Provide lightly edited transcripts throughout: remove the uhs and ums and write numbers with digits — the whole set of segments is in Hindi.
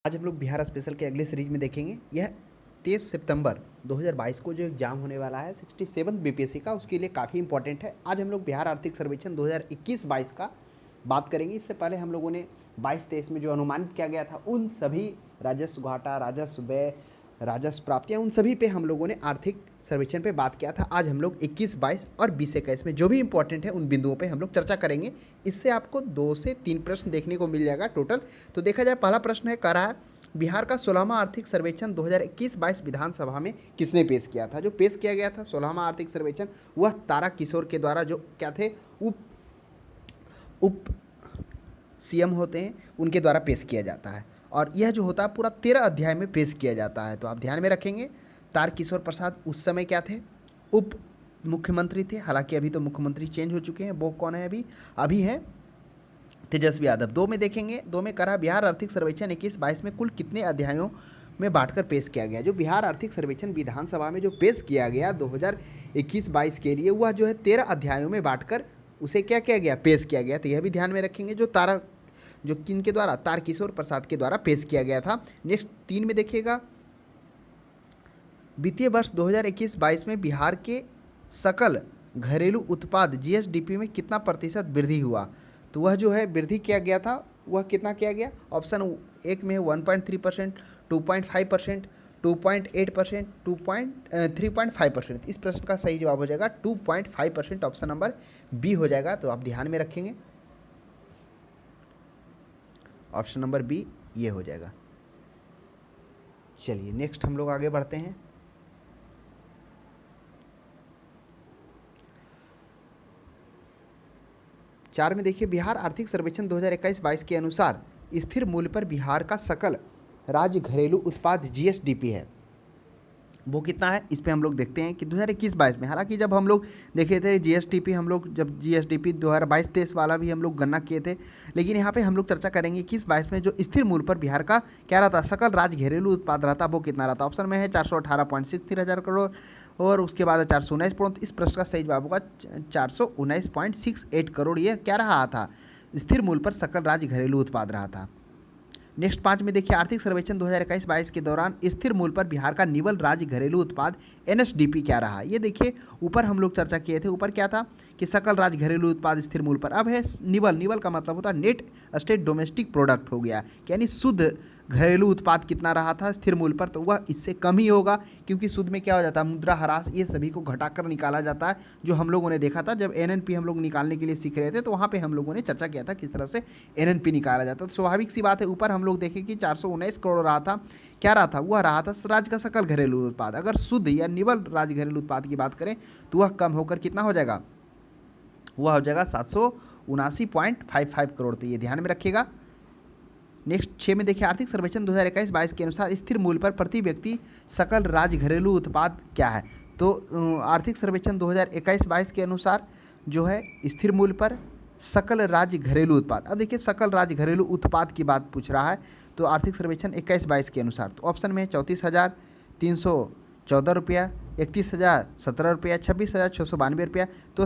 आज हम लोग बिहार स्पेशल के अगले सीरीज में देखेंगे। यह 23 सितंबर 2022 को जो एग्जाम होने वाला है 67 बीपीएससी का, उसके लिए काफ़ी इंपॉर्टेंट है। आज हम लोग बिहार आर्थिक सर्वेक्षण 2021-22 का बात करेंगे। इससे पहले हम लोगों ने 22-23 में जो अनुमानित किया गया था उन सभी राजस्व घाटा, राजस्व व्यय, राजस्व प्राप्तियाँ, उन सभी पे हम लोगों ने आर्थिक सर्वेक्षण पे बात किया था। आज हम लोग 21-22 और 20-21 में जो भी इंपॉर्टेंट है उन बिंदुओं पे हम लोग चर्चा करेंगे। इससे आपको 2 से 3 प्रश्न देखने को मिल जाएगा टोटल। तो देखा जाए, पहला प्रश्न है, कह रहा है बिहार का 16वां आर्थिक सर्वेक्षण 2021-22 विधानसभा में किसने पेश किया था। जो पेश किया गया था 16वां आर्थिक सर्वेक्षण, वह तारा किशोर के द्वारा, जो क्या थे, उप सीएम होते हैं, उनके द्वारा पेश किया जाता है। और यह जो होता है पूरा 13 अध्याय में पेश किया जाता है। तो आप ध्यान में रखेंगे, तारकिशोर प्रसाद उस समय क्या थे, उप मुख्यमंत्री थे। हालांकि अभी तो मुख्यमंत्री चेंज हो चुके हैं। वो कौन है अभी है तेजस्वी यादव। 2 में देखेंगे, 2 में करा बिहार आर्थिक सर्वेक्षण 21-22 में कुल कितने अध्यायों में बांटकर पेश किया गया। जो बिहार आर्थिक सर्वेक्षण विधानसभा में जो पेश किया गया 2021-22 के लिए, वह जो है 13 अध्यायों में बांटकर उसे क्या किया गया, पेश किया गया। तो यह भी ध्यान में रखेंगे, जो किन के द्वारा, तारकिशोर प्रसाद के द्वारा पेश किया गया था। नेक्स्ट 3 में देखिएगा, वित्तीय वर्ष 2021-22 में बिहार के सकल घरेलू उत्पाद जीएसडीपी में कितना प्रतिशत वृद्धि हुआ। तो वह जो है वृद्धि किया गया था, वह कितना किया गया। ऑप्शन 1 में है 1.3%, 2.5%, 2.8%, 3.5%। इस प्रश्न का सही जवाब हो जाएगा 2.5%। ऑप्शन नंबर बी हो जाएगा। तो आप ध्यान में रखेंगे, ऑप्शन नंबर बी ये हो जाएगा। चलिए नेक्स्ट हम लोग आगे बढ़ते हैं। चार में देखिए, बिहार आर्थिक सर्वेक्षण 2021-22 के अनुसार स्थिर मूल्य पर बिहार का सकल राज्य घरेलू उत्पाद जीएसडीपी है, वो कितना है। इस पे हम लोग देखते हैं कि 2021-22 में, हालांकि जब हम लोग देखे थे जीएसडीपी, हम लोग जब जीएसडीपी 2022-23 वाला भी हम लोग गणना किए थे, लेकिन यहाँ पे हम लोग चर्चा करेंगे 21-22 में जो स्थिर मूल्य पर बिहार का क्या रहता, सकल राज्य घरेलू उत्पाद रहता, वो कितना रहता। ऑप्शन में है 418.63 हज़ार करोड़, और उसके बाद 419 करोड़। इस प्रश्न का सही जवाब होगा 419.68 करोड़। ये क्या रहा था, स्थिर मूल्य पर सकल राज्य घरेलू उत्पाद रहा था। नेक्स्ट 5 में देखिए, आर्थिक सर्वेक्षण 2021-22 के दौरान स्थिर मूल्य पर बिहार का निवल राज्य घरेलू उत्पाद एनएसडीपी क्या रहा। ये देखिए, ऊपर हम लोग चर्चा किए थे, ऊपर क्या था कि सकल राज्य घरेलू उत्पाद स्थिर मूल्य पर, अब है निवल। निवल का मतलब होता है नेट स्टेट डोमेस्टिक प्रोडक्ट हो गया, यानी शुद्ध घरेलू उत्पाद कितना रहा था स्थिर मूल्य पर, तो वह इससे कम ही होगा, क्योंकि शुद्ध में क्या हो जाता है, मुद्रा ह्रास, ये सभी को घटाकर निकाला जाता है। जो हम लोगों ने देखा था जब एनएनपी हम लोग निकालने के लिए सीख रहे थे, तो वहाँ पे हम लोगों ने चर्चा किया था किस तरह से एनएनपी निकाला जाता है। तो स्वाभाविक सी बात है, ऊपर हम लोग देखें कि 419 करोड़ रहा था, क्या रहा था, वह रहा था राज्य का सकल घरेलू उत्पाद। अगर शुद्ध या निवल राज्य घरेलू उत्पाद की बात करें तो वह कम होकर कितना हो जाएगा, वह हो जाएगा 779.55 करोड़। तो ये ध्यान में रखिएगा। नेक्स्ट 6 में देखिए, आर्थिक सर्वेक्षण 2021-22 के अनुसार स्थिर मूल्य पर प्रति व्यक्ति सकल राज्य घरेलू उत्पाद क्या है। तो आर्थिक सर्वेक्षण 2021-22 के अनुसार जो है स्थिर मूल्य पर सकल राज्य घरेलू उत्पाद, अब देखिए सकल राज्य घरेलू उत्पाद की बात पूछ रहा है, तो आर्थिक सर्वेक्षण 21-22 के अनुसार तो ऑप्शन में है 34,314 रुपया, 31,017 रुपया, 26,692 रुपया। तो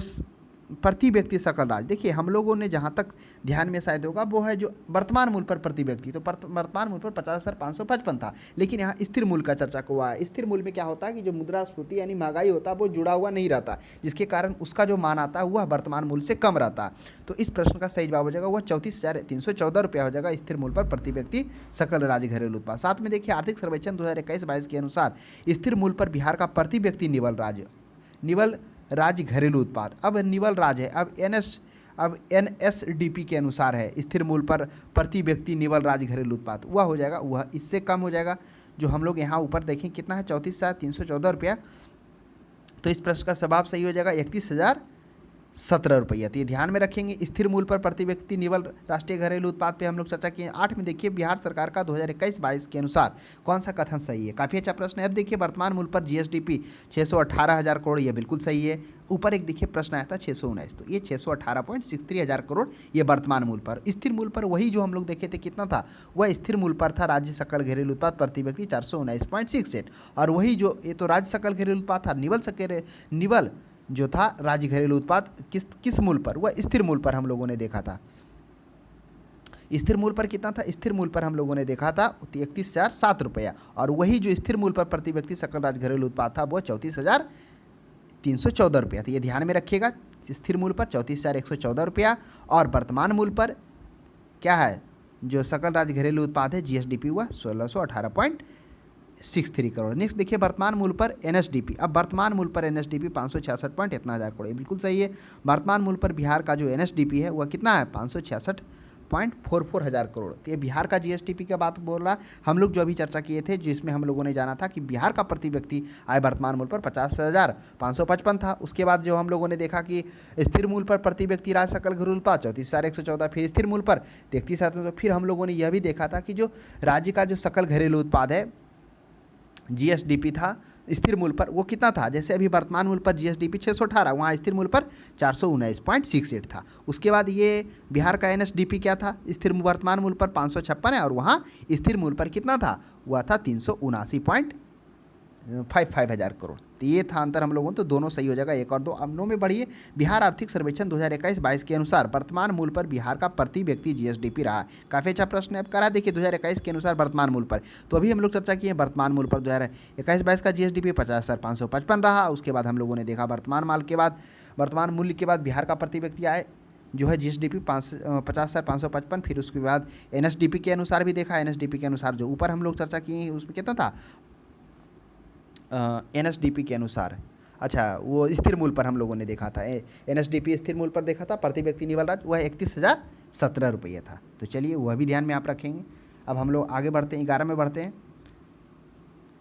प्रति व्यक्ति सकल राज्य, देखिए हम लोगों ने जहाँ तक ध्यान में शायद होगा वो है जो वर्तमान मूल्य पर प्रति व्यक्ति, तो वर्तमान मूल्य पर 50,555 था, लेकिन यहाँ स्थिर मूल्य का चर्चा हुआ है। स्थिर मूल्य में क्या होता है कि जो मुद्रास्फीति यानी महंगाई होता है वो जुड़ा हुआ नहीं रहता, जिसके कारण उसका जो मान आता है वह वर्तमान मूल्य से कम रहता है। तो इस प्रश्न का सही जवाब हो जाएगा वह 34,314 रुपया हो जाएगा स्थिर मूल्य पर प्रति व्यक्ति सकल राज्य घरेलू उत्पाद। साथ में देखिए, आर्थिक सर्वेक्षण 2021-22 के अनुसार स्थिर मूल्य पर बिहार का प्रति व्यक्ति निवल राज्य घरेलू उत्पाद, अब निवल राज्य है, अब एनएसडीपी के अनुसार है स्थिर मूल्य पर प्रति व्यक्ति निवल राज्य घरेलू उत्पाद, वह हो जाएगा, वह इससे कम हो जाएगा। जो हम लोग यहाँ ऊपर देखें कितना है, 34,314 रुपया। तो इस प्रश्न का जवाब सही हो जाएगा 31,017 रुपया। तो ये ध्यान में रखेंगे। स्थिर मूल्य पर प्रति व्यक्ति निवल राष्ट्रीय घरेलू उत्पाद पे हम लोग चर्चा किए। 8 में देखिए, बिहार सरकार का 2021-22 के अनुसार कौन सा कथन सही है। काफ़ी अच्छा प्रश्न है। अब देखिए, वर्तमान मूल्य पर जीएसडीपी 618 हज़ार करोड़, ये बिल्कुल सही है। ऊपर एक देखिए प्रश्न आया था 619, तो ये 618.63 हज़ार करोड़ ये वर्तमान मूल्य पर। स्थिर मूल्य पर वही जो हम लोग देखे थे कितना था, वह स्थिर मूल्य पर था राज्य सकल घरेलू उत्पाद प्रति व्यक्ति 419.68, और वही जो ये तो राज्य सकल घरेलू उत्पाद था, निवल जो था राज्य घरेलू उत्पाद किस मूल्य पर, वह स्थिर मूल्य पर हम लोगों ने देखा था। स्थिर मूल्य पर कितना था? स्थिर मूल्य पर हम लोगों ने देखा था 31,007 रुपया, और वही जो स्थिर मूल्य पर प्रति व्यक्ति सकल राज्य घरेलू उत्पाद था वो 34,314 रुपया था। ये ध्यान में रखिएगा, स्थिर मूल्य पर 34,114 रुपया, और वर्तमान मूल्य पर क्या है जो सकल राज्य घरेलू उत्पाद है जीएसडीपी हुआ 1618.63 करोड़। नेक्स्ट देखिए वर्तमान मूल्य पर एनएसडीपी। अब वर्तमान मूल्य पर एनएसडीपी 566 पॉइंट इतना हज़ार करोड़, बिल्कुल सही है। वर्तमान मूल्य पर बिहार का जो एनएसडीपी है वह कितना है? 566.44 हज़ार करोड़। तो ये बिहार का जीएसडीपी का बात बोल रहा। हम लोग जो अभी चर्चा किए थे जिसमें हम लोगों ने जाना था कि बिहार का प्रति व्यक्ति आय वर्तमान मूल्य पर 50,555 था। उसके बाद जो हम लोगों ने देखा कि स्थिर मूल्य पर प्रति व्यक्ति राज्य सकल घरेलू उत्पाद 34,114, फिर स्थिर मूल्य पर 33,000। फिर हम लोगों ने यह भी देखा था कि जो राज्य का जो सकल घरेलू उत्पाद है जीएसडीपी था स्थिर मूल्य पर वो कितना था? जैसे अभी वर्तमान मूल्य पर जीएसडीपी 618, वहाँ स्थिर मूल्य पर 419.68 था। उसके बाद ये बिहार का एनएसडीपी क्या था? स्थिर वर्तमान मूल्य पर 556 है, और वहाँ स्थिर मूल्य पर कितना था? वह था 379.55 हज़ार करोड़। तो ये था अंतर हम लोगों, तो दोनों सही हो जाएगा, 1 और 2। अब 9 में बढ़िए। बिहार आर्थिक सर्वेक्षण 2021-22 के अनुसार वर्तमान मूल्य पर बिहार का प्रति व्यक्ति जीएसडीपी रहा। काफ़ी अच्छा प्रश्न है। अब करा देखिए 2021 के अनुसार वर्तमान मूल्य पर, तो अभी हम लोग चर्चा किए वर्तमान मूल्य पर 2021-22 का जीएसडीपी 50,555 रहा। उसके बाद हम लोगों ने देखा वर्तमान मूल्य के बाद बिहार का प्रति व्यक्ति आय जो है जीएसडीपी 50,555। फिर उसके बाद एनएसडीपी के अनुसार भी देखा। एनएसडीपी के अनुसार जो ऊपर हम लोग चर्चा किए उसमें कितना था? एनएसडीपी के अनुसार, अच्छा वो स्थिर मूल्य पर हम लोगों ने देखा था। एनएसडीपी स्थिर मूल्य पर देखा था, प्रति व्यक्ति निवल राज्य वह 31,017 रुपये था। तो चलिए वह भी ध्यान में आप रखेंगे। अब हम लोग आगे बढ़ते हैं, 11 में बढ़ते हैं।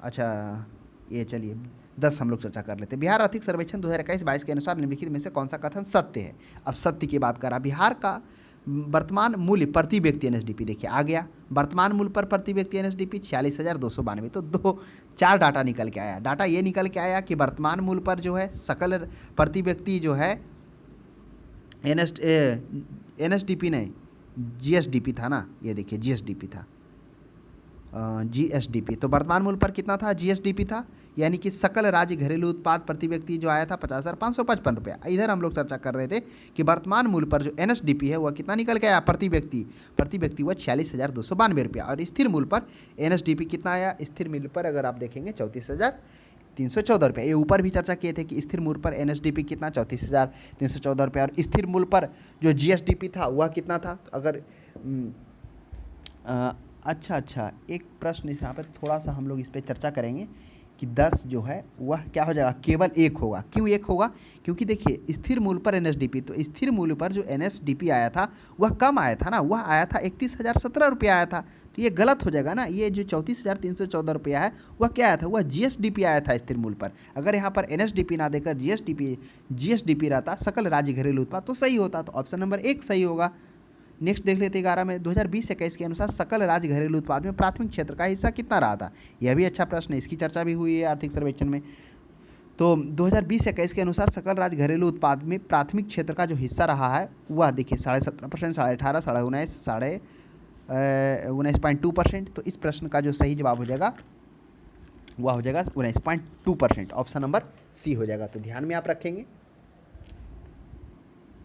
अच्छा ये चलिए 10 हम लोग चर्चा कर लेते हैं। बिहार आर्थिक सर्वेक्षण 2021-22 के अनुसार निम्नलिखित में से कौन सा कथन सत्य है? अब सत्य की बात करा, बिहार का वर्तमान मूल्य प्रति व्यक्ति एनएसडीपी देखिए आ गया। वर्तमान मूल्य पर प्रति व्यक्ति एनएसडीपी 46,292। तो 4 डाटा निकल के आया। डाटा ये निकल के आया कि वर्तमान मूल्य पर जो है सकल प्रति व्यक्ति जो है एनएसडीपी नहीं जीएसडीपी था ना, ये देखिए जीएसडीपी था, जीएसडीपी। तो वर्तमान मूल्य पर कितना था? जीएसडीपी था, यानी कि सकल राज्य घरेलू उत्पाद प्रति व्यक्ति जो आया था 50,555 रुपया। इधर हम लोग चर्चा कर रहे थे कि वर्तमान मूल्य पर जो एनएसडीपी है वह कितना निकल के आया प्रति व्यक्ति वह 46,292 रुपया। और स्थिर मूल्य पर एनएसडीपी कितना आया? स्थिर मूल्य पर अगर आप देखेंगे 34,314 रुपया। ये ऊपर भी चर्चा किए थे कि स्थिर मूल्य पर एनएसडीपी कितना? 34,314 रुपया। और स्थिर मूल्य पर जो जीएसडीपी था वह कितना था? तो अगर अच्छा एक प्रश्न इस यहाँ पर थोड़ा सा हम लोग इस पर चर्चा करेंगे कि 10 जो है वह क्या हो जाएगा? केवल 1 होगा। क्यों 1 होगा? क्योंकि देखिए स्थिर मूल्य पर एनएसडीपी, तो स्थिर मूल्य पर जो एनएसडीपी आया था वह कम आया था ना, वह आया था 31,017 रुपया आया था। तो ये गलत हो जाएगा ना। ये जो 34,314 रुपया है वह क्या आया था? वह जीएसडीपी आया था स्थिर मूल्य पर। अगर यहाँ पर एनएसडीपी ना देकर जीएसडीपी रहता सकल राज्य घरेलू उत्पाद तो सही होता। तो ऑप्शन नंबर 1 सही होगा। नेक्स्ट देख लेते 11 में 2020-21 के अनुसार सकल राज्य घरेलू उत्पाद में प्राथमिक क्षेत्र का हिस्सा कितना रहा था? यह भी अच्छा प्रश्न है, इसकी चर्चा भी हुई है आर्थिक सर्वेक्षण में। तो 2020-21 के अनुसार सकल राज्य घरेलू उत्पाद में प्राथमिक क्षेत्र का जो हिस्सा रहा है वह देखिए 17.5%, 18.5%, 19.5%, 19.2%। तो इस प्रश्न का जो सही जवाब हो जाएगा वह हो जाएगा 19.2%। ऑप्शन नंबर सी हो जाएगा। तो ध्यान में आप रखेंगे।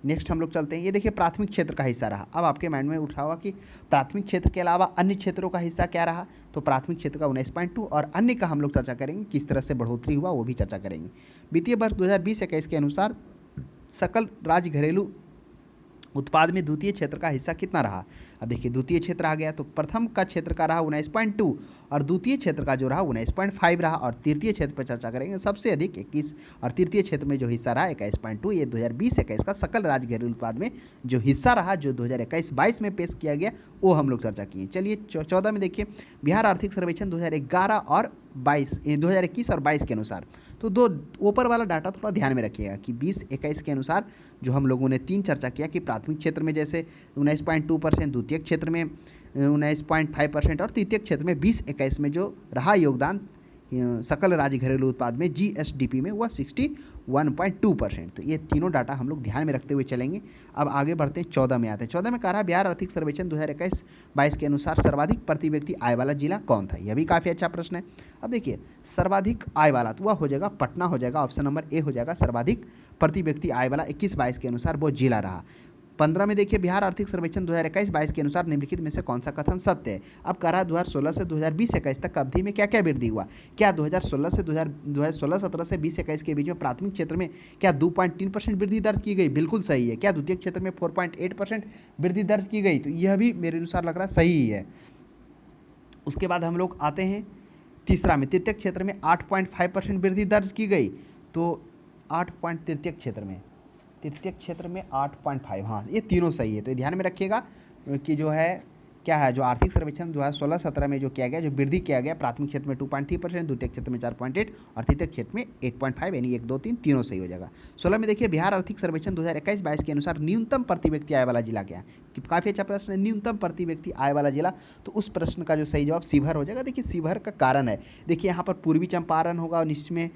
नेक्स्ट हम लोग चलते हैं। ये देखिए प्राथमिक क्षेत्र का हिस्सा रहा। अब आपके माइंड में उठा होगा कि प्राथमिक क्षेत्र के अलावा अन्य क्षेत्रों का हिस्सा क्या रहा? तो प्राथमिक क्षेत्र का 19.2 और अन्य का हम लोग चर्चा करेंगे, किस तरह से बढ़ोतरी हुआ वो भी चर्चा करेंगे। वित्तीय वर्ष 2020-21 के अनुसार सकल राज्य घरेलू उत्पाद में द्वितीय क्षेत्र का हिस्सा कितना रहा? अब देखिए द्वितीय क्षेत्र आ गया, तो प्रथम का क्षेत्र का रहा 19.2 और द्वितीय क्षेत्र का जो रहा 19.5 रहा। और तृतीय क्षेत्र पर चर्चा करेंगे, सबसे अधिक 21 और तृतीय क्षेत्र में जो हिस्सा रहा 21.2। ये 2020-21 का सकल राज्य घरेलू उत्पाद में जो हिस्सा रहा जो 2021-22 में पेश किया गया वो हम लोग चर्चा किए। चलिए 14 में देखिए बिहार आर्थिक सर्वेक्षण 2011 और 2021 और 22 के अनुसार। तो दो ऊपर वाला डाटा थोड़ा ध्यान में रखिएगा कि 20-21 के अनुसार जो हम लोगों ने 3 चर्चा किया कि प्राथमिक क्षेत्र में जैसे 19.2%, द्वितीय क्षेत्र में 19.5% और तृतीय क्षेत्र में 20-21 में जो रहा योगदान सकल राज्य घरेलू उत्पाद में जीएसडीपी में वह 61.2%। तो ये तीनों डाटा हम लोग ध्यान में रखते हुए चलेंगे। अब आगे बढ़ते हैं 14 में आते हैं। 14 में कह रहा है बिहार आर्थिक सर्वेक्षण 2021-22 के अनुसार सर्वाधिक प्रति व्यक्ति आय वाला जिला कौन था? यह भी काफ़ी अच्छा प्रश्न है। अब देखिए सर्वाधिक आय वाला तो वह हो जाएगा पटना हो जाएगा। ऑप्शन नंबर ए हो जाएगा सर्वाधिक प्रति व्यक्ति आय वाला 21-22 के अनुसार वो जिला रहा। 15 में देखिए बिहार आर्थिक सर्वेक्षण 2021-22 के अनुसार निम्नलिखित में से कौन सा कथन सत्य है। अब कह रहा है 2016 से 2020-21 तक अवधि में क्या क्या वृद्धि हुआ। क्या 2016-17 से 20-21 के बीच में प्राथमिक क्षेत्र में क्या 2.3% वृद्धि दर्ज की गई, बिल्कुल सही है। क्या द्वितीय क्षेत्र में 4.8% वृद्धि दर्ज की गई, तो यह भी मेरे अनुसार लग रहा है सही ही है। उसके बाद हम लोग आते हैं तीसरा में, तृतीय क्षेत्र में 8.5% वृद्धि दर्ज की गई, तो 8 पॉइंट तृतीय क्षेत्र में 8.5, हाँ ये तीनों सही है। तो ध्यान में रखिएगा कि जो है क्या है, जो आर्थिक सर्वेक्षण 2016-17 में जो किया गया, जो वृद्धि किया गया, प्राथमिक क्षेत्र में 2.3%, द्वितीय क्षेत्र में 4.8 और तृतीय क्षेत्र में 8.5, यानी 1, 2, 3 तीनों सही हो जाएगा। 16 में देखिए बिहार आर्थिक सर्वेक्षण 2021-22 के अनुसार न्यूनतम प्रति व्यक्ति आय वाला जिला क्या है। काफ़ी अच्छा प्रश्न है, न्यूनतम प्रति व्यक्ति आय वाला जिला, तो उस प्रश्न का जो सही जवाब शिवहर हो जाएगा। देखिए शिवहर का कारण है, देखिए यहाँ पर पूर्वी चंपारण होगा और नीचे में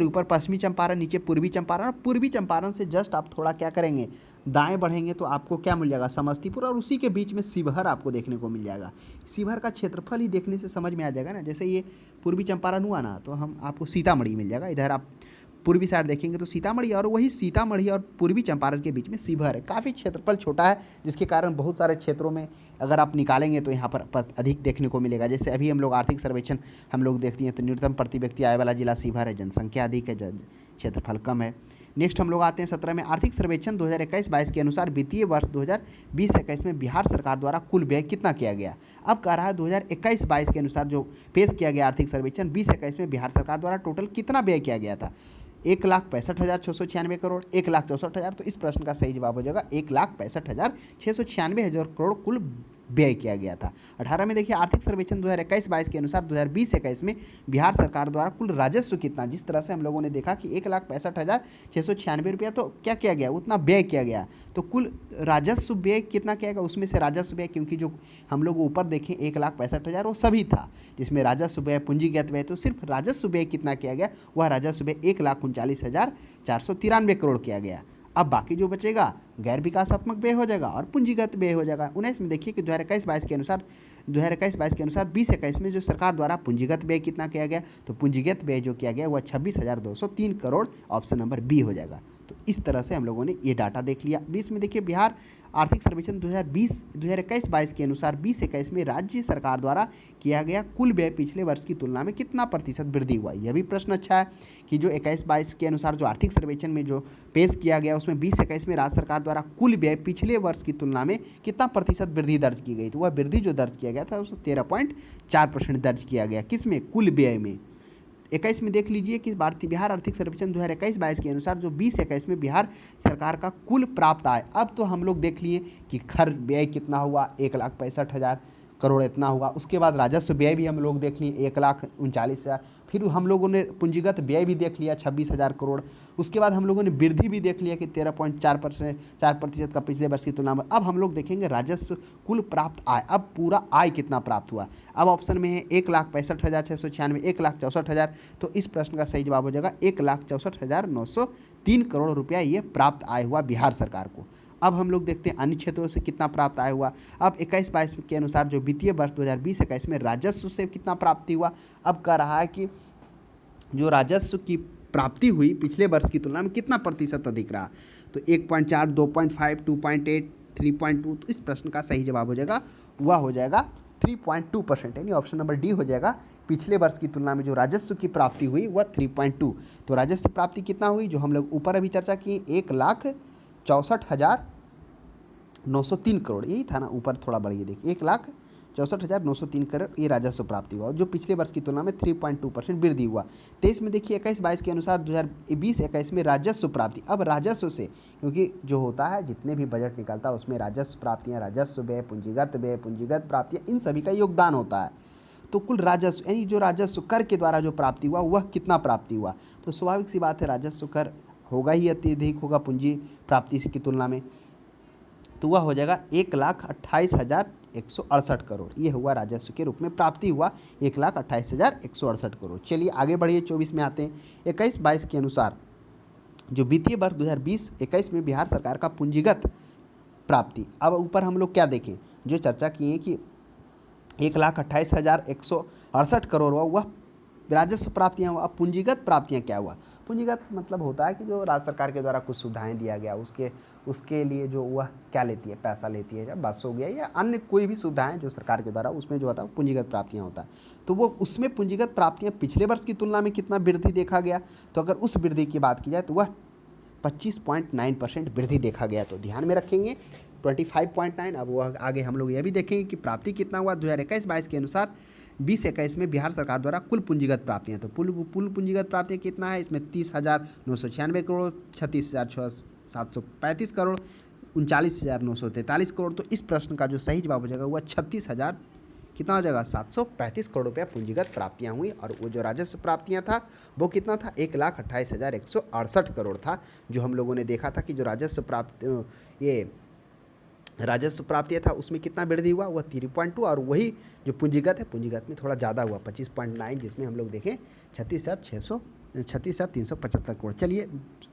ऊपर पश्चिमी चंपारण, नीचे पूर्वी चंपारण, और पूर्वी चंपारण से जस्ट आप थोड़ा क्या करेंगे, दाएं बढ़ेंगे तो आपको क्या मिल जाएगा, समस्तीपुर, और उसी के बीच में शिवहर आपको देखने को मिल जाएगा। शिवहर का क्षेत्रफल ही देखने से समझ में आ जाएगा ना, जैसे ये पूर्वी चंपारण हुआ ना, तो हम आपको सीतामढ़ी मिल जाएगा। इधर आप पूर्वी साइड देखेंगे तो सीतामढ़ी, और वही सीतामढ़ी और पूर्वी चंपारण के बीच में शिवहर है। काफ़ी क्षेत्रफल छोटा है, जिसके कारण बहुत सारे क्षेत्रों में अगर आप निकालेंगे तो यहाँ पर अधिक देखने को मिलेगा। जैसे अभी हम लोग आर्थिक सर्वेक्षण हम लोग देखते हैं तो न्यूनतम प्रति व्यक्ति आय वाला जिला शिवहर है, जनसंख्या अधिक है, क्षेत्रफल कम है। नेक्स्ट हम लोग आते हैं 17 में, आर्थिक सर्वेक्षण 2021-22 के अनुसार वित्तीय वर्ष 2020-21 में बिहार सरकार द्वारा कुल व्यय कितना किया गया। अब कह रहा है 2021-22 के अनुसार जो पेश किया गया आर्थिक सर्वेक्षण 2021 में बिहार सरकार द्वारा टोटल कितना व्यय किया गया था। 1,65,696 करोड़, 1,64,000, तो इस प्रश्न का सही जवाब हो जाएगा 1,65,696 करोड़ कुल व्यय किया गया था। 18 में देखिए आर्थिक सर्वेक्षण 2021-22 के अनुसार 2020-21 में बिहार सरकार द्वारा कुल राजस्व कितना, जिस तरह से हम लोगों ने देखा कि 1,65,696 रुपया तो क्या किया गया, उतना व्यय किया गया, तो कुल राजस्व व्यय कितना किया गया, उसमें से राजस्व व्यय, क्योंकि जो हम लोग ऊपर देखें 1,65,000 वो सभी था, जिसमें राजस्व व्यय पूंजीगत व्यय, तो सिर्फ राजस्व व्यय कितना किया गया, वह राजस्व व्यय 1,39,493 करोड़ किया गया। अब बाकी जो बचेगा गैर विकासात्मक व्यय हो जाएगा और पूंजीगत व्यय हो जाएगा। 19 में देखिए कि 2021-22 के अनुसार 2021 में जो सरकार द्वारा पूंजीगत व्यय कितना किया गया, तो पूंजीगत व्यय जो किया गया वह 26,203 करोड़, ऑप्शन नंबर बी हो जाएगा। तो इस तरह से हम लोगों ने ये डाटा देख लिया। 20 में देखिए बिहार आर्थिक सर्वेक्षण 2021-22 के अनुसार 2021 में राज्य सरकार द्वारा किया गया कुल व्यय पिछले वर्ष की तुलना में कितना प्रतिशत वृद्धि हुआ। यह भी प्रश्न अच्छा है कि जो 21-22 के अनुसार जो आर्थिक सर्वेक्षण में जो पेश किया गया उसमें 2021 में राज्य सरकार द्वारा कुल व्यय पिछले वर्ष की तुलना में कितना प्रतिशत वृद्धि दर्ज की गई, तो वह वृद्धि जो दर्ज किया गया था उसमें 13.4% दर्ज किया गया। किस में, कुल व्यय में। 21 में देख लीजिए कि बिहार आर्थिक सर्वेक्षण 2021-22 के अनुसार जो 2021 में बिहार सरकार का कुल प्राप्त आय, अब तो हम लोग देख लिए कि खर्च व्यय कितना हुआ, 1,65,000 करोड़ इतना हुआ। उसके बाद राजस्व व्यय भी हम लोग देख लिए 1,39,000, फिर हम लोगों ने पूंजीगत व्यय भी देख लिया 26,000 करोड़। उसके बाद हम लोगों ने वृद्धि भी देख लिया कि 13.4% का पिछले वर्ष की तुलना में। अब हम लोग देखेंगे राजस्व कुल प्राप्त आय, अब पूरा आय कितना प्राप्त हुआ। अब ऑप्शन में है 1,65,696, 1,64,000, तो इस प्रश्न का सही जवाब हो जाएगा 1,64,903 करोड़ रुपया ये प्राप्त आय हुआ बिहार सरकार को। अब हम लोग देखते हैं अन्य क्षेत्रों से कितना प्राप्त आय हुआ। अब 21-22 के अनुसार जो वित्तीय वर्ष 2020-21 में राजस्व से कितना प्राप्ति हुआ। अब कह रहा है कि जो राजस्व की प्राप्ति हुई पिछले वर्ष की तुलना में कितना प्रतिशत अधिक रहा, तो 1.4, 2.5, 2.8, 3.2, तो इस प्रश्न का सही जवाब हो जाएगा, वह हो जाएगा 3.2%, यानी ऑप्शन नंबर डी हो जाएगा। पिछले वर्ष की तुलना में जो राजस्व की प्राप्ति हुई वह 3.2, तो राजस्व प्राप्ति कितना हुई, जो हम लोग ऊपर अभी चर्चा की 1,64,903 करोड़, यही था ना, ऊपर थोड़ा बढ़िए देखिए 1,64,903 करोड़ ये राजस्व प्राप्ति हुआ, जो पिछले वर्ष की तुलना में 3.2% वृद्धि हुआ। 23 में देखिए 21-22 के अनुसार 2020-21 में राजस्व प्राप्ति, अब राजस्व से, क्योंकि जो होता है जितने भी बजट निकलता है उसमें राजस्व प्राप्तियाँ, राजस्व व्यय, पूंजीगत प्राप्तियाँ, इन सभी का योगदान होता है। तो कुल राजस्व, यानी जो राजस्व कर के द्वारा जो प्राप्ति हुआ वह कितना प्राप्ति हुआ, तो स्वाभाविक सी बात है राजस्व कर होगा ही अत्यधिक होगा पूंजी प्राप्ति की तुलना में, तो वह हो जाएगा 1,28,168 करोड़, ये हुआ राजस्व के रूप में प्राप्ति हुआ 1,28,168 करोड़। चलिए आगे बढ़िए, 24 में आते हैं। 21-22 के अनुसार जो वित्तीय वर्ष 2020-21 में बिहार सरकार का पूंजीगत प्राप्ति, अब ऊपर हम लोग क्या देखें, जो चर्चा किए कि 1,28,168 करोड़ हुआ, वह राजस्व प्राप्तियाँ हुआ। अब पूंजीगत प्राप्तियाँ क्या हुआ, पूंजीगत मतलब होता है कि जो राज्य सरकार के द्वारा कुछ सुविधाएं दिया गया, उसके उसके लिए जो वह क्या लेती है, पैसा लेती है, या बस हो गया या अन्य कोई भी सुविधाएं जो सरकार के द्वारा, उसमें जो होता है पूंजीगत प्राप्तियां होता है। तो वो उसमें पूंजीगत प्राप्तियां पिछले वर्ष की तुलना में कितना वृद्धि देखा गया, तो अगर उस वृद्धि की बात की जाए तो वह 25.9% वृद्धि देखा गया। तो ध्यान में रखेंगे 25.9। अब वह आगे हम लोग यह भी देखेंगे कि प्राप्ति कितना हुआ 2021-22 के अनुसार। 20-21 में बिहार सरकार द्वारा कुल पूंजीगत प्राप्तियां, तो कुल पूंजीगत प्राप्तियां कितना है, इसमें 30,996 करोड़, 36,735 करोड़, 39,943 करोड़। तो इस प्रश्न का जो सही जवाब हो जाएगा वह 36,000 कितना हो जाएगा, 735 करोड़ रुपया पूंजीगत प्राप्तियां हुई। और वो जो राजस्व प्राप्तियां था वो कितना था, 1,28,168 करोड़ था। जो हम लोगों ने देखा था कि जो राजस्व प्राप्तियां था उसमें कितना वृद्धि हुआ, वह 3.2। और वही जो पूंजीगत है, पूंजीगत में थोड़ा ज़्यादा हुआ 25.9, जिसमें हम लोग देखें 36,375 करोड़। चलिए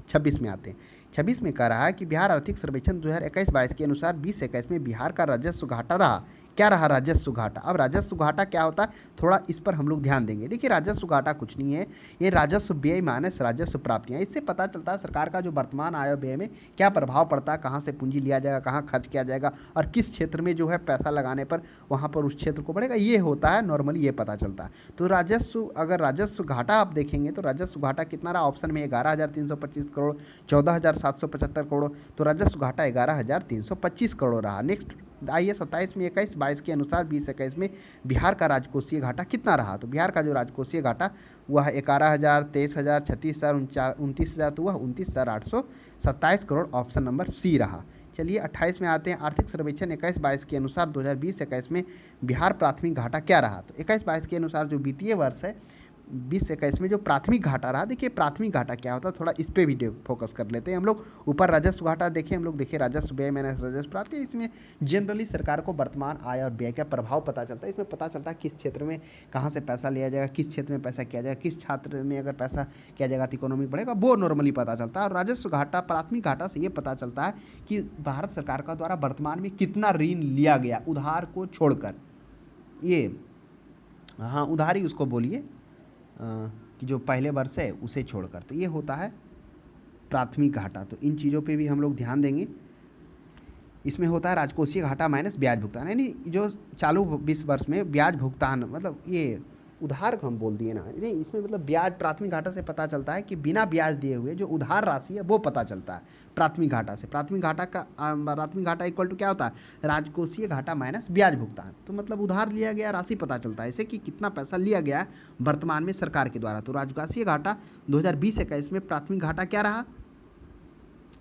26 में आते हैं। 26 में कह रहा है कि बिहार आर्थिक सर्वेक्षण 2021-22 के अनुसार 20-21 में बिहार का राजस्व घाटा रहा। क्या रहा, राजस्व घाटा। अब राजस्व घाटा क्या होता है, थोड़ा इस पर हम लोग ध्यान देंगे। देखिए राजस्व घाटा कुछ नहीं है, ये राजस्व व्यय माइनस राजस्व प्राप्तियां। इससे पता चलता है सरकार का जो वर्तमान आय व्यय में क्या प्रभाव पड़ता है, कहाँ से पूंजी लिया जाएगा, कहाँ खर्च किया जाएगा, और किस क्षेत्र में जो है पैसा लगाने पर वहाँ पर उस क्षेत्र को बढ़ेगा, ये होता है नॉर्मली, ये पता चलता है। तो राजस्व, अगर राजस्व घाटा आप देखेंगे तो राजस्व घाटा कितना रहा, ऑप्शन में 11,325 करोड़, 14,775 करोड़। तो राजस्व घाटा 11,325 करोड़ रहा। नेक्स्ट आइए 27 में 21-22 के अनुसार 20-21 में बिहार का राजकोषीय घाटा कितना रहा। तो बिहार का जो राजकोषीय घाटा वह 11,000, 23,000, 36,000, 29,000, तो वह 29,827 करोड़, ऑप्शन नंबर सी रहा। चलिए 28 में आते हैं। आर्थिक सर्वेक्षण 21-22 के अनुसार 2020-21 में बिहार प्राथमिक घाटा क्या रहा। तो 21-22 के अनुसार जो वित्तीय वर्ष है 20-21 में जो प्राथमिक घाटा रहा, देखिए प्राथमिक घाटा क्या होता है, थोड़ा इस पे भी फोकस कर लेते हैं हम लोग। ऊपर राजस्व घाटा देखिए हम लोग, देखिए राजस्व व्यय माइनस राजस्व प्राप्ति, इसमें जनरली सरकार को वर्तमान आय और व्यय का प्रभाव पता चलता है। इसमें पता चलता है किस क्षेत्र में कहाँ से पैसा लिया जाएगा, किस क्षेत्र में पैसा किया जाएगा, किस छात्र में अगर पैसा किया जाएगा तो इकोनॉमी बढ़ेगा, वो नॉर्मली पता चलता है। और राजस्व घाटा, प्राथमिक घाटा से ये पता चलता है कि भारत सरकार का द्वारा वर्तमान में कितना ऋण लिया गया, उधार को छोड़कर। ये हाँ, उधारी उसको बोलिए कि जो पहले वर्ष है उसे छोड़कर, तो ये होता है प्राथमिक घाटा। तो इन चीज़ों पे भी हम लोग ध्यान देंगे। इसमें होता है राजकोषीय घाटा माइनस ब्याज भुगतान, यानी जो चालू 20 वर्ष में ब्याज भुगतान, मतलब ये उधार को हम बोल दिए ना, नहीं इसमें मतलब ब्याज, प्राथमिक घाटा से पता चलता है कि बिना ब्याज दिए हुए जो उधार राशि है वो पता चलता है प्राथमिक घाटा से। प्राथमिक घाटा इक्वल टू क्या होता है, राजकोषीय घाटा माइनस ब्याज भुगतान। तो मतलब उधार लिया गया राशि पता चलता है इससे कि कितना पैसा लिया गया है वर्तमान में सरकार के द्वारा। तो राजकोषीय घाटा 2020-21 में प्राथमिक घाटा क्या रहा,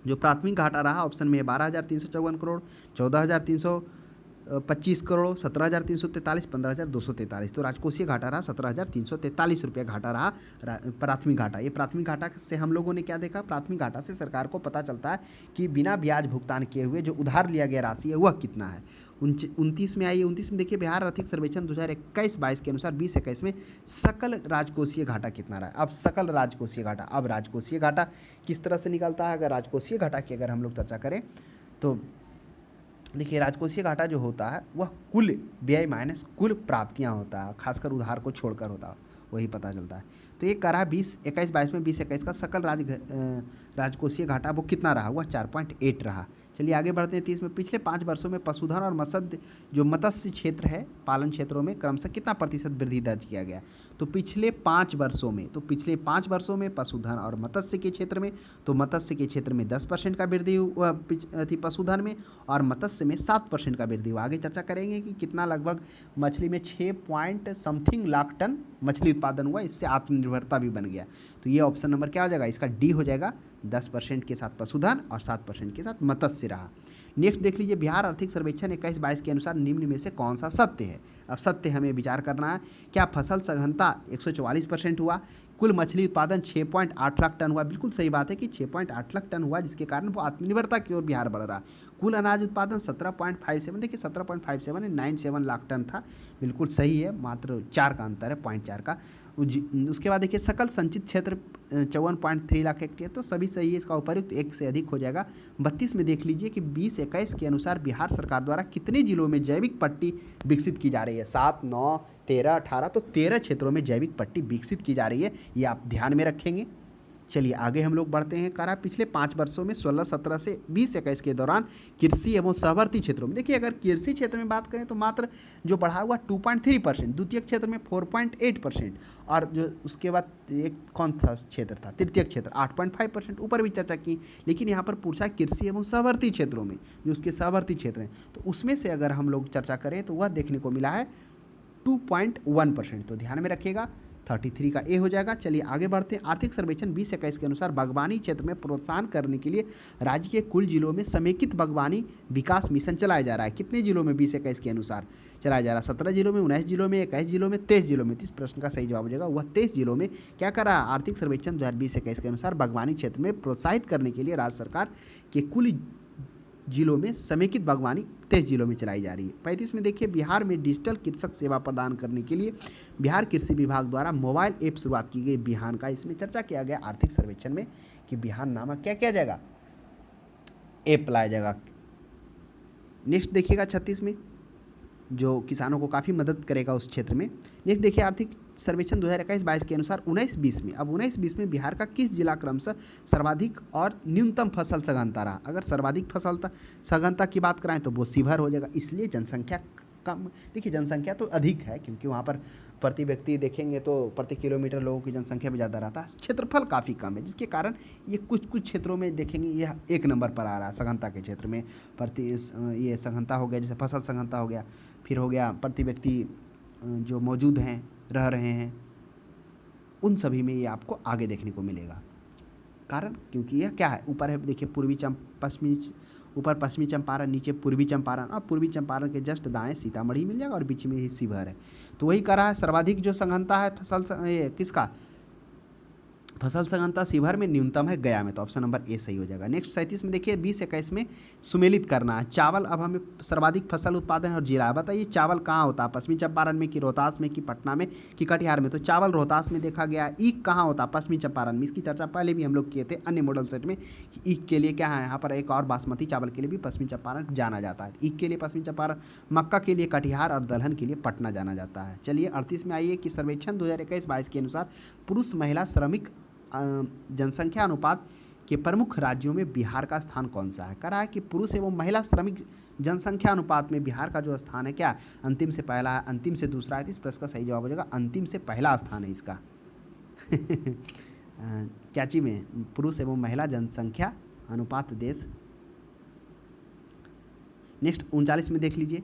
जो प्राथमिक घाटा रहा ऑप्शन में 12,354 करोड़, 14,325 करोड़, 17,343, 15,243। तो राजकोषीय घाटा रहा 17,343 रुपया घाटा रहा प्राथमिक घाटा। ये प्राथमिक घाटा से हम लोगों ने क्या देखा, प्राथमिक घाटा से सरकार को पता चलता है कि बिना ब्याज भुगतान किए हुए जो उधार लिया गया राशि है वह कितना है। 29 में आइए। 29 में देखिए बिहार आर्थिक सर्वेक्षण 2021-22 के अनुसार 20-21 में सकल राजकोषीय घाटा कितना रहा। अब सकल राजकोषीय घाटा, अब राजकोषीय घाटा किस तरह से निकलता है, अगर राजकोषीय घाटा की अगर हम लोग चर्चा करें तो देखिए राजकोषीय घाटा जो होता है वह कुल व्यय माइनस कुल प्राप्तियां होता है, खासकर उधार को छोड़कर होता है, वही पता चलता है। तो ये कह रहा है 2021-22 में 20-21 का सकल राजकोषीय घाटा वो कितना रहा, वह 4.8 रहा। चलिए आगे बढ़ते हैं। 30 में पिछले 5 वर्षों में पशुधन और मत्स्य क्षेत्र है, पालन क्षेत्रों में क्रमशः कितना प्रतिशत वृद्धि दर्ज किया गया। तो पिछले 5 वर्षों में पशुधन और मत्स्य के क्षेत्र में, तो मत्स्य के क्षेत्र में 10% का वृद्धि हुआ थी पशुधन में, और मत्स्य में 7% का वृद्धि हुआ। आगे चर्चा करेंगे कि कितना, लगभग मछली में 6 लाख टन मछली उत्पादन हुआ, इससे आत्मनिर्भरता भी बन गया। तो ये ऑप्शन नंबर क्या हो जाएगा, इसका डी हो जाएगा। 10% के साथ पशुधन और 7% के साथ मत्स्य रहा। नेक्स्ट देख लीजिए बिहार आर्थिक सर्वेक्षण 21-22 के अनुसार निम्न में से कौन सा सत्य है। अब सत्य हमें विचार करना है। क्या फसल सघनता 144% हुआ, कुल मछली उत्पादन 6.8 लाख टन हुआ। बिल्कुल सही बात है कि 6.8 लाख टन हुआ, जिसके कारण वो आत्मनिर्भरता की ओर बिहार बढ़ रहा। कुल अनाज उत्पादन 17.57, देखिए 17.57 97 लाख टन था, बिल्कुल सही है, मात्र 4 का अंतर है, 0.4 का। उसके बाद देखिए सकल संचित क्षेत्र 54.3 लाख हेक्टेयर, तो सभी सही है, इसका उपर्युक्त 1 से अधिक हो जाएगा। 32 में देख लीजिए कि 20-21 के अनुसार बिहार सरकार द्वारा कितने जिलों में जैविक पट्टी विकसित की जा रही है। 7, 9, 13, 18, तो 13 क्षेत्रों में जैविक पट्टी विकसित की जा रही है, ये आप ध्यान में रखेंगे। चलिए आगे हम लोग बढ़ते हैं। करा पिछले 5 वर्षों में 16-17 से 20-21 के दौरान कृषि एवं सहवर्ती क्षेत्रों में, देखिए अगर कृषि क्षेत्र में बात करें तो मात्र जो बढ़ा हुआ 2.3%, द्वितीय क्षेत्र में 4.8%, और जो उसके बाद एक कौन सा क्षेत्र था, तृतीय क्षेत्र 8.5%, ऊपर भी चर्चा की। लेकिन यहाँ पर पूछा कृषि एवं सहवर्ती क्षेत्रों में, जो उसके सहवर्ती क्षेत्र हैं, तो उसमें से अगर हम लोग चर्चा करें तो वह देखने को मिला है 2.1%। तो ध्यान में रखिएगा 33 का ए हो जाएगा। चलिए आगे बढ़ते हैं। आर्थिक सर्वेक्षण 2021 के अनुसार बागवानी क्षेत्र में प्रोत्साहन करने के लिए राज्य के कुल जिलों में समेकित बागवानी विकास मिशन चलाया जा रहा है। कितने जिलों में 2021 के अनुसार चलाया जा रहा है? 17 जिलों में, 19 जिलों में, 21 जिलों में, 23 जिलों में। तो इस प्रश्न का सही जवाब हो जाएगा वह 23 जिलों में क्या कर रहा है? आर्थिक सर्वेक्षण 2020-21 के अनुसार बागवानी क्षेत्र में प्रोत्साहित करने के लिए राज्य सरकार के कुल जिलों में समेकित बागवानी 23 जिलों में चलाई जा रही है। 35 में देखिए, बिहार में डिजिटल कृषक सेवा प्रदान करने के लिए बिहार कृषि विभाग द्वारा मोबाइल ऐप शुरुआत की गई बिहान का। इसमें चर्चा किया गया आर्थिक सर्वेक्षण में कि बिहान नामक क्या किया जाएगा? ऐप लाया जाएगा। नेक्स्ट देखिएगा 36 में, जो किसानों को काफ़ी मदद करेगा उस क्षेत्र में। नेक्स्ट देखिए, आर्थिक सर्वेक्षण 2021-22 के अनुसार 19-20 में, अब 19-20 में बिहार का किस जिला क्रमशः सर्वाधिक और न्यूनतम फसल सघनता रहा? अगर सर्वाधिक फसल सघनता की बात कराएं तो वो शिवहर हो जाएगा। इसलिए जनसंख्या कम, देखिए जनसंख्या तो अधिक है क्योंकि वहाँ पर प्रति व्यक्ति देखेंगे तो प्रति किलोमीटर लोगों की जनसंख्या भी ज़्यादा रहता है, क्षेत्रफल काफ़ी कम है, जिसके कारण ये कुछ कुछ क्षेत्रों में देखेंगे यह 1 नंबर पर आ रहा है सघनता के क्षेत्र में। ये सघनता हो गया, जैसे फसल सघनता हो गया, फिर हो गया प्रति व्यक्ति जो मौजूद हैं, रह रहे हैं, उन सभी में ये आपको आगे देखने को मिलेगा। कारण क्योंकि यह क्या है, ऊपर है देखिए ऊपर पश्चिमी चंपारण, नीचे पूर्वी चंपारण, और पूर्वी चंपारण के जस्ट दाएं सीतामढ़ी मिल जाएगा और बीच में ही शिवहर है। तो वही कह रहा है सर्वाधिक जो सघनता है किसका? फसल सघनता शिवहर में, न्यूनतम है गया में। तो ऑप्शन नंबर ए सही हो जाएगा। नेक्स्ट 37 में देखिए, 20-21 में सुमेलित करना है। चावल, अब हमें सर्वाधिक फसल उत्पादन और जिला बताइए चावल कहाँ होता है? पश्चिमी चंपारण में कि रोहतास में कि पटना में कि कटिहार में? तो चावल रोहतास में देखा गया। ईख कहाँ होता है? पश्चिमी चंपारण में। इसकी चर्चा पहले भी हम लोग किए थे अन्य मॉडल सेट में कि ईख के लिए क्या है, यहाँ पर एक और बासमती चावल के लिए भी पश्चिमी चंपारण जाना जाता है। ईख के लिए पश्चिमी चंपारण, मक्का के लिए कटिहार और दलहन के लिए पटना जाना जाता है। चलिए 38 में आइए कि सर्वेक्षण 2021-22 के अनुसार पुरुष महिला श्रमिक जनसंख्या अनुपात के प्रमुख राज्यों में बिहार का स्थान कौन सा है? कहा है कि पुरुष एवं महिला श्रमिक जनसंख्या अनुपात में बिहार का जो स्थान है क्या, अंतिम से पहला है, अंतिम से दूसरा है। तो इस प्रश्न का सही जवाब हो जाएगा अंतिम से पहला स्थान है इसका। क्या चीज में? पुरुष एवं महिला जनसंख्या अनुपात देश। नेक्स्ट 39 में देख लीजिए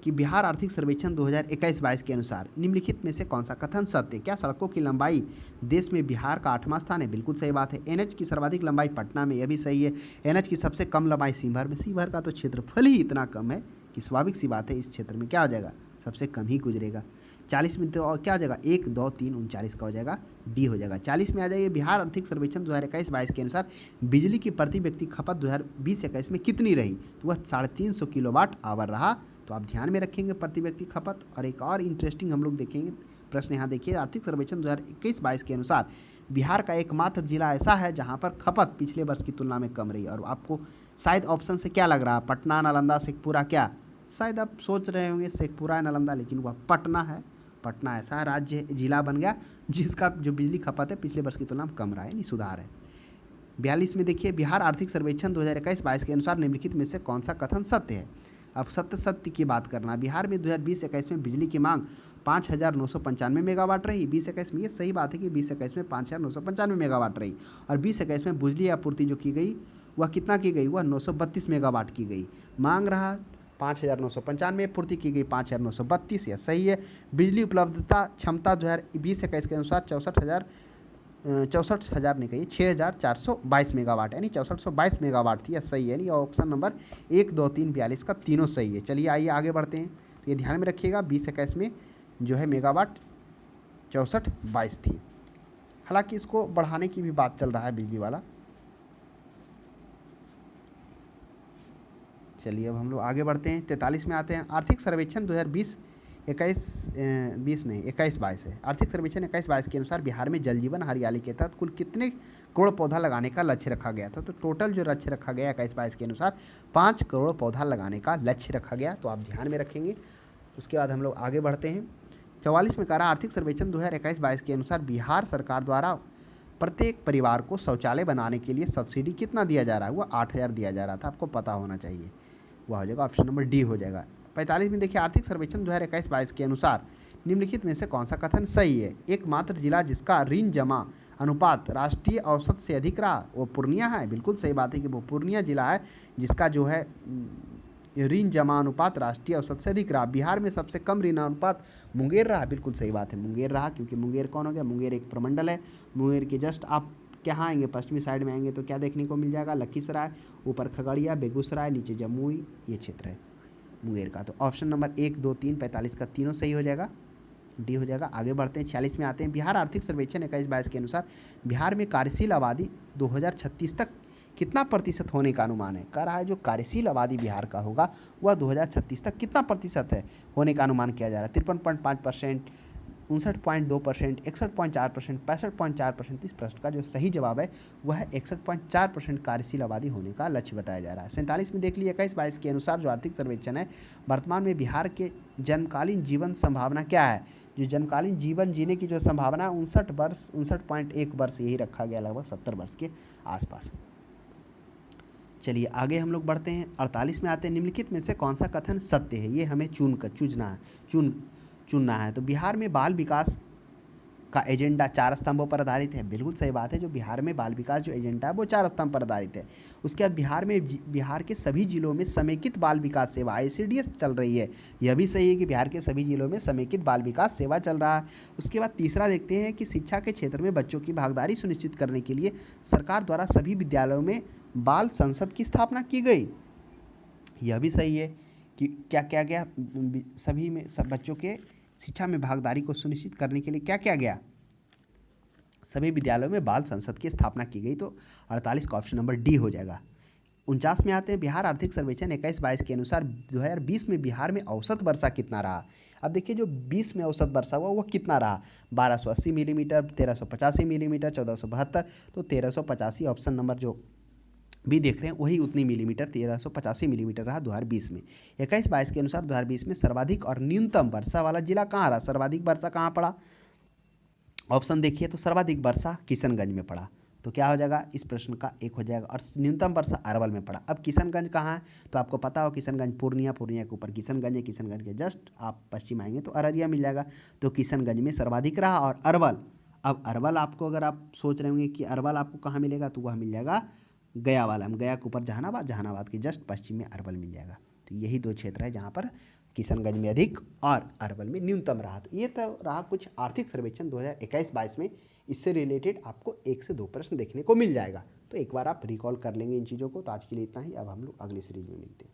कि बिहार आर्थिक सर्वेक्षण 2021-22 के अनुसार निम्नलिखित में से कौन सा कथन सत्य? क्या सड़कों की लंबाई देश में बिहार का 8वां स्थान है? बिल्कुल सही बात है। एनएच की सर्वाधिक लंबाई पटना में, यह भी सही है। एनएच की सबसे कम लंबाई शिवहर में। शिवहर का तो क्षेत्रफल ही इतना कम है कि स्वाभाविक सी बात है इस क्षेत्र में क्या हो जाएगा, सबसे कम ही गुजरेगा। 40 में तो और क्या हो जाएगा, 1, 2, 3, 39 का हो जाएगा, डी हो जाएगा। 40 में आ जाइए, बिहार आर्थिक सर्वेक्षण 2021-22 के अनुसार बिजली की प्रति व्यक्ति खपत 2020-21 में कितनी रही? तो वह 350 किलोवाट आवर रहा। तो आप ध्यान में रखेंगे प्रति व्यक्ति खपत। और एक और इंटरेस्टिंग हम लोग देखेंगे प्रश्न, यहाँ देखिए, आर्थिक सर्वेक्षण 2021-22 के अनुसार बिहार का एकमात्र जिला ऐसा है जहाँ पर खपत पिछले वर्ष की तुलना में कम रही। और आपको शायद ऑप्शन से क्या लग रहा है, पटना, नालंदा, शेखपुरा? क्या शायद आप सोच रहे होंगे शेखपुरा, नालंदा, लेकिन वह पटना है। पटना ऐसा राज्य जिला बन गया जिसका जो बिजली खपत है पिछले वर्ष की तुलना में कम रहा है, यानी सुधार है। 42 में देखिए, बिहार आर्थिक सर्वेक्षण 2021-22 के अनुसार निम्नलिखित में से कौन सा कथन सत्य है? अब सत्य की बात करना। बिहार में 2020-21 में बिजली की मांग 5,995 मेगावाट रही। 2021 में ये सही बात है कि 2021 में 5,995 मेगावाट रही। और 2021 में बिजली आपूर्ति जो की गई वह कितना की गई, वह 932 मेगावाट की गई। मांग रहा 5,995, पूर्ति की गई 5,932, यह सही है। बिजली उपलब्धता क्षमता 2020-21 के अनुसार 64,000 नहीं कहिए 6,422 मेगावाट, यानी 6422 मेगावाट थी, यह सही है। यानी ऑप्शन नंबर 1, 2, 3, 42 का तीनों सही है। चलिए आइए आगे बढ़ते हैं। तो ये ध्यान में रखिएगा 2021 में जो है मेगावाट 6422 थी। हालांकि इसको बढ़ाने की भी बात चल रहा है बिजली वाला। चलिए अब हम लोग आगे बढ़ते हैं। 43 में आते हैं। आर्थिक सर्वेक्षण 21-22 है। आर्थिक सर्वेक्षण 21-22 के अनुसार बिहार में जल जीवन हरियाली के तहत कुल कितने करोड़ पौधा लगाने का लक्ष्य रखा गया था? तो टोटल जो लक्ष्य रखा गया 21-22 के अनुसार 5 करोड़ पौधा लगाने का लक्ष्य रखा गया। तो आप ध्यान में रखेंगे। उसके बाद हम लोग आगे बढ़ते हैं। 44 में कह रहा आर्थिक सर्वेक्षण 2021-22 के अनुसार बिहार सरकार द्वारा प्रत्येक परिवार को शौचालय बनाने के लिए सब्सिडी कितना दिया जा रहा है? वो 8,000 दिया जा रहा था, आपको पता होना चाहिए। वह हो जाएगा ऑप्शन नंबर डी हो जाएगा। 45 में देखिए, आर्थिक सर्वेक्षण 2021-22 के अनुसार निम्नलिखित में से कौन सा कथन सही है? एकमात्र जिला जिसका ऋण जमा अनुपात राष्ट्रीय औसत से अधिक रहा वो पूर्णिया है। बिल्कुल सही बात है कि वो पूर्णिया जिला है जिसका जो है ऋण जमा अनुपात राष्ट्रीय औसत से अधिक रहा। बिहार में सबसे कम ऋण अनुपात मुंगेर रहा। बिल्कुल सही बात है, मुंगेर रहा, क्योंकि मुंगेर कौन हो गया? मुंगेर एक प्रमंडल है। मुंगेर के जस्ट आप क्या आएंगे, पश्चिमी साइड में आएंगे तो क्या देखने को मिल जाएगा? लखीसराय, ऊपर खगड़िया, बेगूसराय, नीचे जमुई, ये क्षेत्र है मुंगेर का। तो ऑप्शन नंबर 1, 2, 3, 45 का तीनों सही हो जाएगा, डी हो जाएगा। आगे बढ़ते हैं, 46 में आते हैं। बिहार आर्थिक सर्वेक्षण 21-22 के अनुसार बिहार में कार्यशील आबादी 2036 तक कितना प्रतिशत होने का अनुमान है? कह रहा है जो कार्यशील आबादी बिहार का होगा वह 2036 तक कितना प्रतिशत है होने का अनुमान किया जा रहा है? 53.5%, 59.2%, 61.4%, 65.4%। इस प्रश्न का जो सही जवाब है वह है 61.4% कार्यशील आबादी होने का लक्ष्य बताया जा रहा है। 47 में देख लीजिए, 21-22 के अनुसार जो आर्थिक सर्वेक्षण है, वर्तमान में बिहार के जन्मकालीन जीवन संभावना क्या है? जो जन्मकालीन जीवन जीने की जो संभावना है 59 वर्ष, 59.1 वर्ष यही रखा गया, लगभग 70 वर्ष के आसपास। चलिए आगे हम लोग बढ़ते हैं, 48 में आते हैं। निम्नलिखित में से कौन सा कथन सत्य है? ये हमें चुनना है। तो बिहार में बाल विकास का एजेंडा 4 स्तंभों पर आधारित है। बिल्कुल सही बात है, जो बिहार में बाल विकास जो एजेंडा है वो 4 स्तंभ पर आधारित है। उसके बाद बिहार के सभी जिलों में समेकित बाल विकास सेवा ICDS चल रही है। यह भी सही है कि बिहार के सभी जिलों में समेकित बाल विकास सेवा चल रहा है। उसके बाद तीसरा देखते हैं कि शिक्षा के क्षेत्र में बच्चों की भागीदारी सुनिश्चित करने के लिए सरकार द्वारा सभी विद्यालयों में बाल संसद की स्थापना की गई। यह भी सही है कि क्या क्या गया, सभी में सब बच्चों के शिक्षा में भागीदारी को सुनिश्चित करने के लिए क्या क्या गया? सभी विद्यालयों में बाल संसद की स्थापना की गई। तो 48 का ऑप्शन नंबर डी हो जाएगा। 49 में आते हैं। बिहार आर्थिक सर्वेक्षण 21-22 के अनुसार 2020 में बिहार में औसत वर्षा कितना रहा? अब देखिए, जो 20 में औसत वर्षा हुआ वो कितना रहा? 1280 मिलीमीटर, 1385 मिलीमीटर, 1472। तो 1385 ऑप्शन नंबर जो भी देख रहे हैं वही उतनी मिलीमीटर, 1385 मिलीमीटर रहा 2020 में। 21-22 के अनुसार 2020 में सर्वाधिक और न्यूनतम वर्षा वाला जिला कहाँ रहा? सर्वाधिक वर्षा कहाँ पड़ा? ऑप्शन देखिए तो सर्वाधिक वर्षा किशनगंज में पड़ा। तो क्या हो जाएगा? इस प्रश्न का 1 हो जाएगा। और न्यूनतम वर्षा अरवल में पड़ा। अब किशनगंज कहाँ है? तो आपको पता हो किशनगंज पूर्णिया के ऊपर किशनगंज है। किशनगंज के जस्ट आप पश्चिम आएंगे तो अररिया मिल जाएगा। तो किशनगंज में सर्वाधिक रहा। और अरवल, अब अरवल आपको, अगर आप सोच रहे होंगे कि अरवल आपको कहाँ मिलेगा, तो वह मिल जाएगा गया वाला, गया के ऊपर जहानाबाद, जहानाबाद के जस्ट पश्चिम में अरवल मिल जाएगा। तो यही 2 क्षेत्र है जहाँ पर किशनगंज में अधिक और अरवल में न्यूनतम रहा। तो ये तो रहा कुछ आर्थिक सर्वेक्षण 2021-22 में। इससे रिलेटेड आपको 1 से 2 प्रश्न देखने को मिल जाएगा। तो एक बार आप रिकॉल कर लेंगे इन चीज़ों को। तो आज के लिए इतना ही। अब हम लोग अगली सीरीज में मिलते हैं।